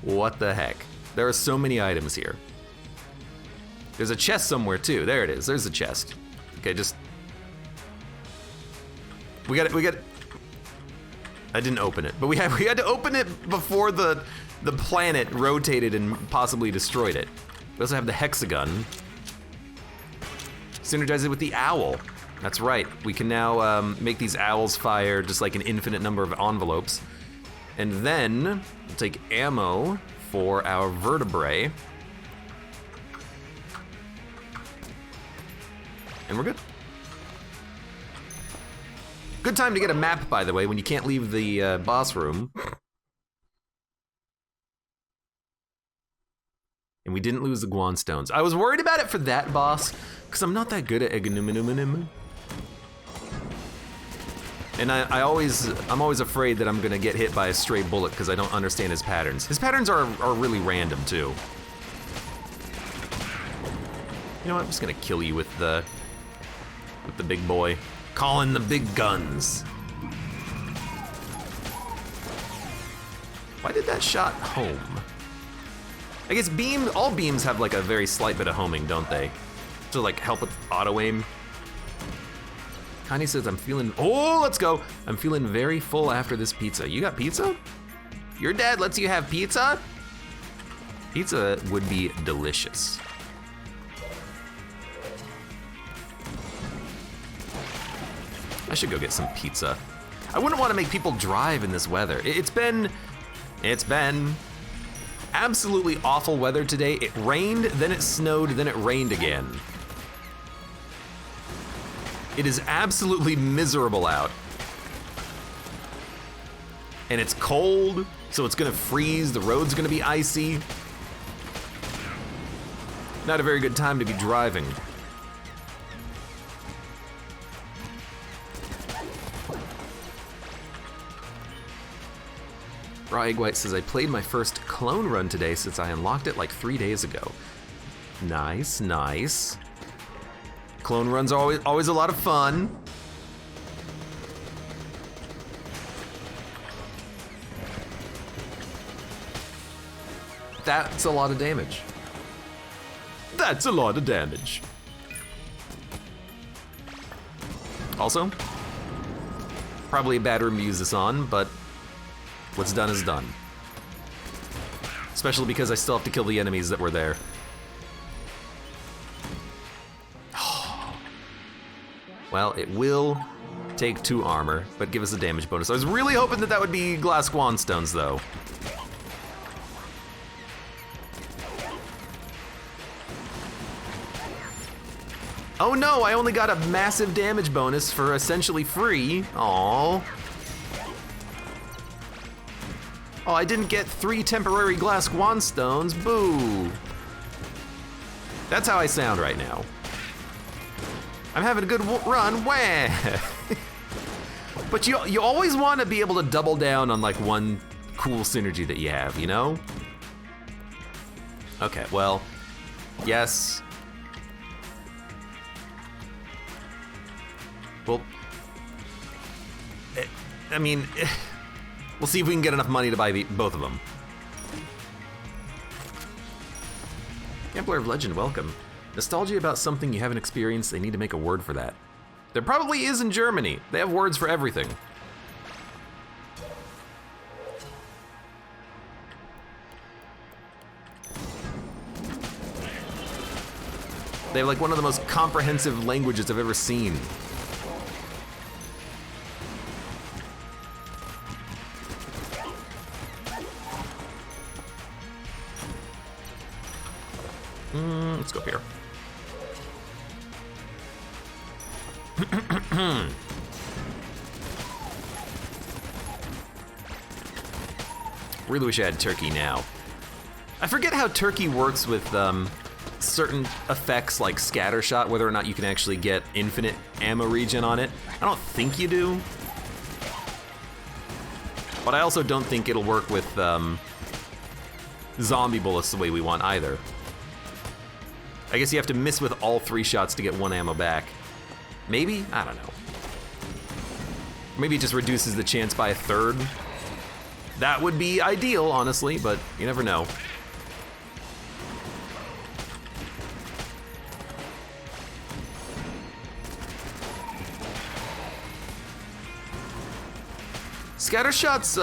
What the heck? There are so many items here. There's a chest somewhere too. There it is. There's a chest. Okay, just... We got it. I didn't open it, but we had to open it before the planet rotated and possibly destroyed it. We also have the hexagon. Synergize it with the owl. That's right, we can now make these owls fire just like an infinite number of envelopes. And then, we'll take ammo for our vertebrae. And we're good. Good time to get a map, by the way, when you can't leave the boss room. And we didn't lose the Guan stones. I was worried about it for that boss, because I'm not that good at Eganuminum. And I'm always afraid that I'm gonna get hit by a stray bullet because I don't understand his patterns. His patterns are really random too. You know what, I'm just gonna kill you with the big boy. Calling the big guns. Why did that shot home? I guess all beams have like a very slight bit of homing, don't they? To like help with auto aim. Connie says, I'm feeling, oh, let's go. I'm feeling very full after this pizza. You got pizza? Your dad lets you have pizza? Pizza would be delicious. I should go get some pizza. I wouldn't want to make people drive in this weather. It's been absolutely awful weather today. It rained, then it snowed, then it rained again. It is absolutely miserable out. And it's cold, so it's gonna freeze, the road's gonna be icy. Not a very good time to be driving. Raw Egg White says, I played my first clone run today since I unlocked it like 3 days ago. Nice, nice. Clone runs are always a lot of fun. That's a lot of damage. That's a lot of damage. Also, probably a bad room to use this on, but what's done is done. Especially because I still have to kill the enemies that were there. Well, it will take 2 armor, but give us a damage bonus. I was really hoping that that would be glass Swanstones, though. Oh no, I only got a massive damage bonus for essentially free. Aww. Oh, I didn't get 3 temporary glass Swanstones. Boo. That's how I sound right now. I'm having a good run. Wah. But you always want to be able to double down on like one cool synergy that you have, you know? Okay, well, yes. Well, I mean, we'll see if we can get enough money to buy both of them. Gambler of Legend, welcome. Nostalgia about something you haven't experienced, they need to make a word for that. There probably is in Germany. They have words for everything. They have like one of the most comprehensive languages I've ever seen. Let's go up here. Really wish I had turkey now. I forget how turkey works with certain effects like scattershot, whether or not you can actually get infinite ammo regen on it. I don't think you do. But I also don't think it'll work with zombie bullets the way we want either. I guess you have to miss with all 3 shots to get 1 ammo back. Maybe? I don't know. Maybe it just reduces the chance by 1/3. That would be ideal, honestly, but you never know. Scattershot's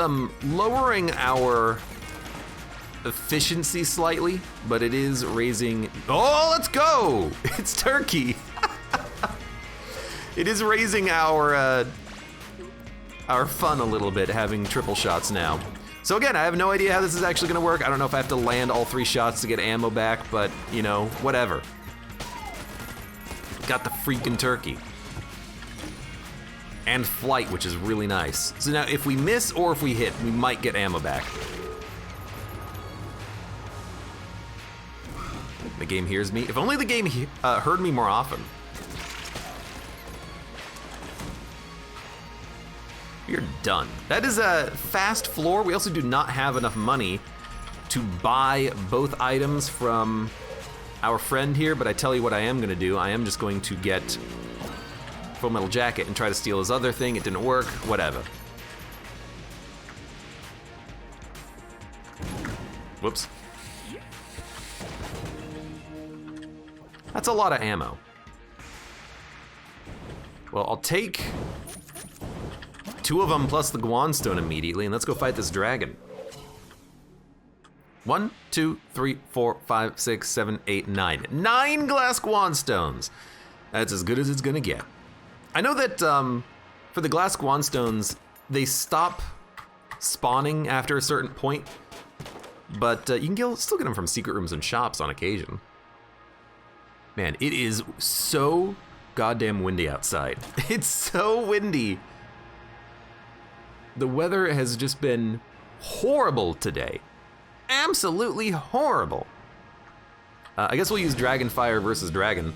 lowering our efficiency slightly, but it is raising. Oh, let's go! It's turkey. It is raising our fun a little bit, having triple shots now. So again, I have no idea how this is actually gonna work. I don't know if I have to land all 3 shots to get ammo back, but you know, whatever. Got the freaking turkey. And flight, which is really nice. So now if we miss or if we hit, we might get ammo back. The game hears me. If only the game heard me more often. We're done. That is a fast floor. We also do not have enough money to buy both items from our friend here, but I tell you what I am gonna do. I am just going to get Full Metal Jacket and try to steal his other thing. It didn't work, whatever. Whoops. That's a lot of ammo. Well, I'll take 2 of them plus the Guanstone immediately, and let's go fight this dragon. 1, 2, 3, 4, 5, 6, 7, 8, 9. 9 glass Guanstones. That's as good as it's gonna get. I know that for the glass Guanstones, they stop spawning after a certain point. but you can still get them from secret rooms and shops on occasion. Man, it is so goddamn windy outside. It's so windy. The weather has just been horrible today. Absolutely horrible. I guess we'll use Dragon Fire versus Dragon.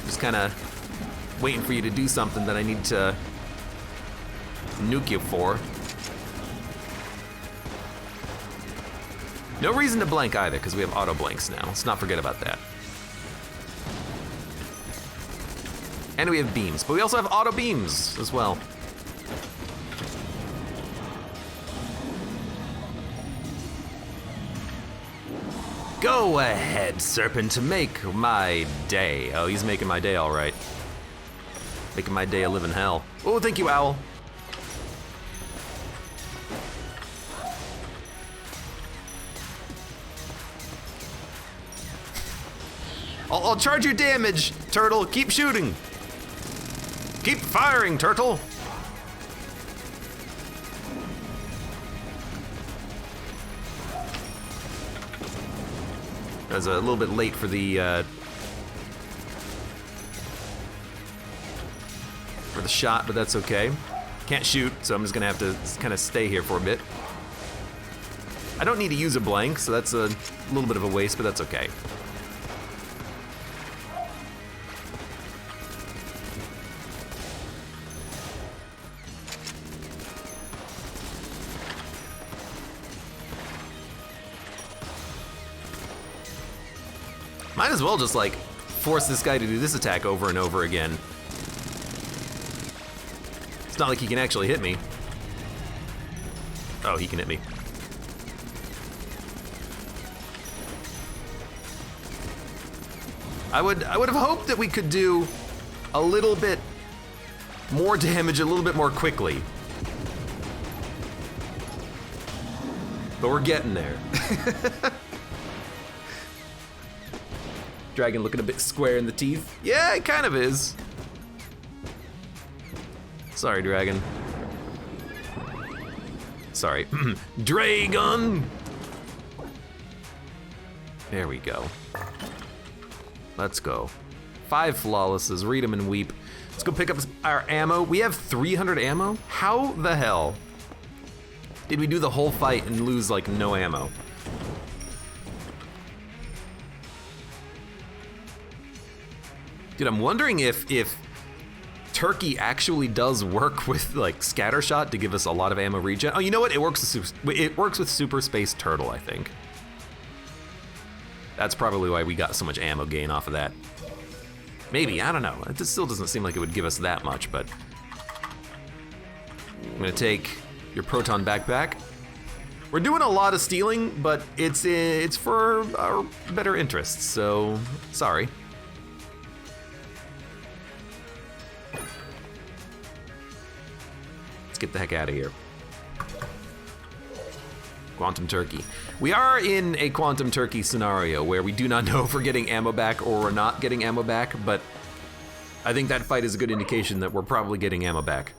Just kind of waiting for you to do something that I need to nuke you for. No reason to blank either, because we have auto blanks now. Let's not forget about that. And we have beams, but we also have auto beams as well. Go ahead, Serpent, make my day. Oh, he's making my day all right. Making my day a living hell. Oh, thank you, Owl. I'll charge you damage, Turtle. Keep shooting. Keep firing, Turtle. I was a little bit late for the shot, but that's okay. Can't shoot, so I'm just gonna have to kind of stay here for a bit. I don't need to use a blank, so that's a little bit of a waste, but that's okay. Might as well just like force this guy to do this attack over and over again. It's not like he can actually hit me. Oh, he can hit me. I would have hoped that we could do a little bit more damage a little bit more quickly. But we're getting there. Dragon looking a bit square in the teeth. Yeah, it kind of is. Sorry, Dragon. Sorry. Dragon! There we go. Let's go. 5 flawlesses, read them and weep. Let's go pick up our ammo. We have 300 ammo? How the hell did we do the whole fight and lose like no ammo? Dude, I'm wondering if Turkey actually does work with like Scattershot to give us a lot of ammo regen. Oh, you know what? It works with Super Space Turtle, I think. That's probably why we got so much ammo gain off of that. Maybe, I don't know. It still doesn't seem like it would give us that much, but I'm gonna take your proton backpack. We're doing a lot of stealing, but it's for our better interests, so sorry. Let's get the heck out of here. Quantum Turkey. We are in a Quantum Turkey scenario where we do not know if we're getting ammo back or we're not getting ammo back, but I think that fight is a good indication that we're probably getting ammo back.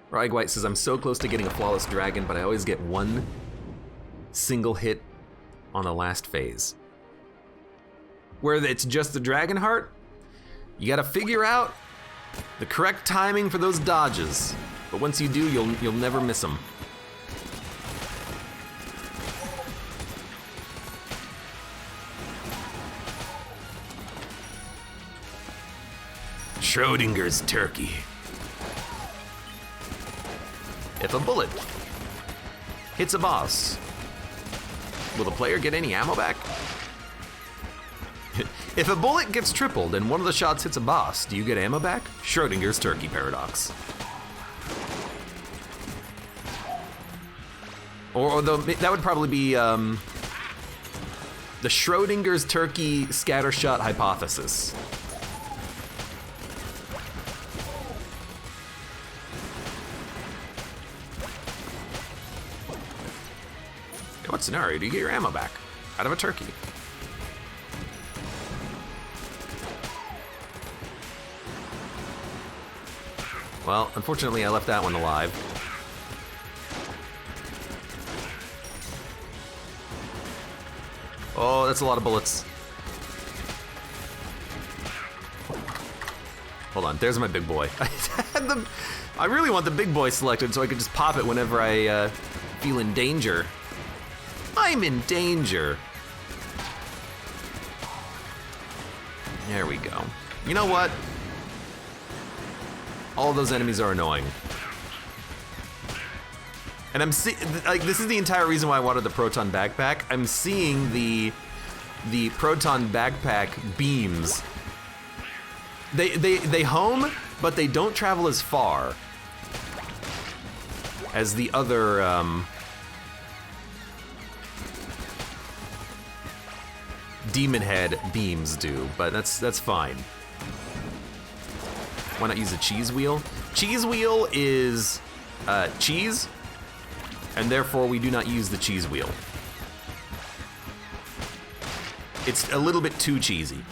Rygwite says, I'm so close to getting a flawless dragon, but I always get one single hit on the last phase. Where it's just the dragon heart, you gotta figure out the correct timing for those dodges. But once you do, you'll never miss them. Schrodinger's turkey. If a bullet hits a boss, will the player get any ammo back? If a bullet gets tripled and one of the shots hits a boss, do you get ammo back? Schrodinger's turkey paradox. Or that would probably be the Schrodinger's turkey scattershot hypothesis. what scenario do you get your ammo back? Out of a turkey. Well, unfortunately, I left that one alive. Oh, that's a lot of bullets. Hold on, there's my big boy. I really want the big boy selected so I could just pop it whenever I feel in danger. I'm in danger. There we go. You know what? All of those enemies are annoying. And I'm like, this is the entire reason why I wanted the proton backpack. I'm seeing the proton backpack beams. They home, but they don't travel as far as the other demon head beams do, but that's fine. Why not use a cheese wheel? Cheese wheel is cheese, and therefore we do not use the cheese wheel. It's a little bit too cheesy.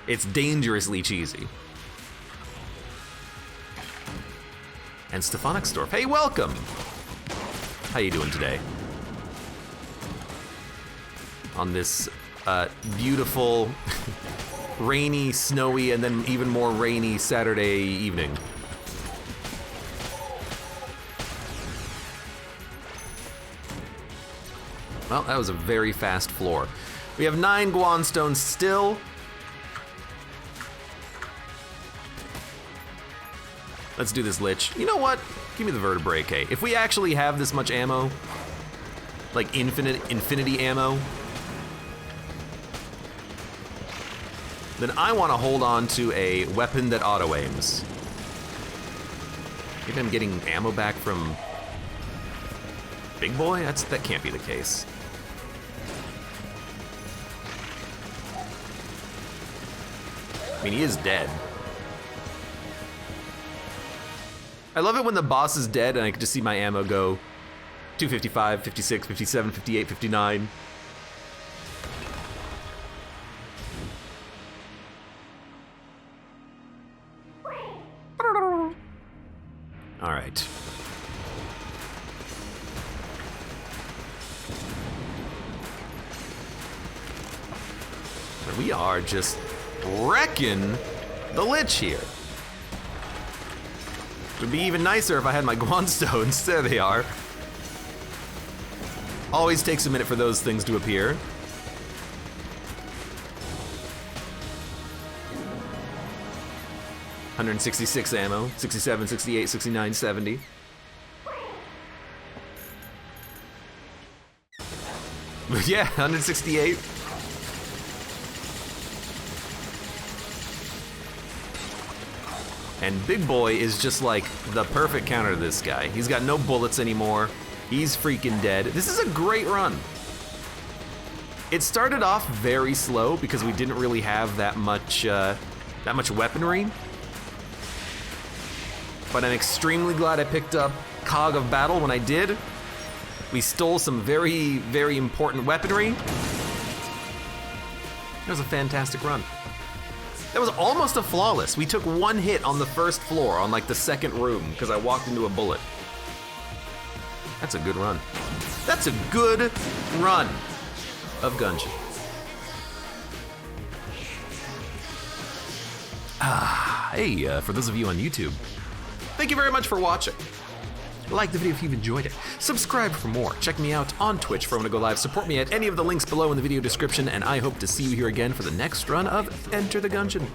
It's dangerously cheesy. And Stefanuksdorf, hey, welcome! How you doing today? On this beautiful, rainy, snowy, and then even more rainy Saturday evening. Well, that was a very fast floor. We have 9 Guanstones still. Let's do this Lich. You know what? Give me the vertebrae, K. If we actually have this much ammo, like infinity ammo, then I want to hold on to a weapon that auto-aims. Maybe I'm getting ammo back from Big Boy? That can't be the case. I mean, he is dead. I love it when the boss is dead and I can just see my ammo go 255, 56, 57, 58, 59. All right. We are just wrecking the Lich here. It would be even nicer if I had my Guanstones. There they are. Always takes a minute for those things to appear. $166 ammo, 67, 68, 69, 70. Yeah, 168. And Big Boy is just like the perfect counter to this guy. He's got no bullets anymore. He's freaking dead. This is a great run. It started off very slow because we didn't really have that much weaponry. But I'm extremely glad I picked up Cog of Battle when I did. We stole some very, very important weaponry. It was a fantastic run. That was almost a flawless. We took one hit on the first floor on like the second room because I walked into a bullet. That's a good run. That's a good run of Gungeon. Hey, for those of you on YouTube, thank you very much for watching. Like the video if you've enjoyed it. Subscribe for more. Check me out on Twitch for when I go live. Support me at any of the links below in the video description, and I hope to see you here again for the next run of Enter the Gungeon.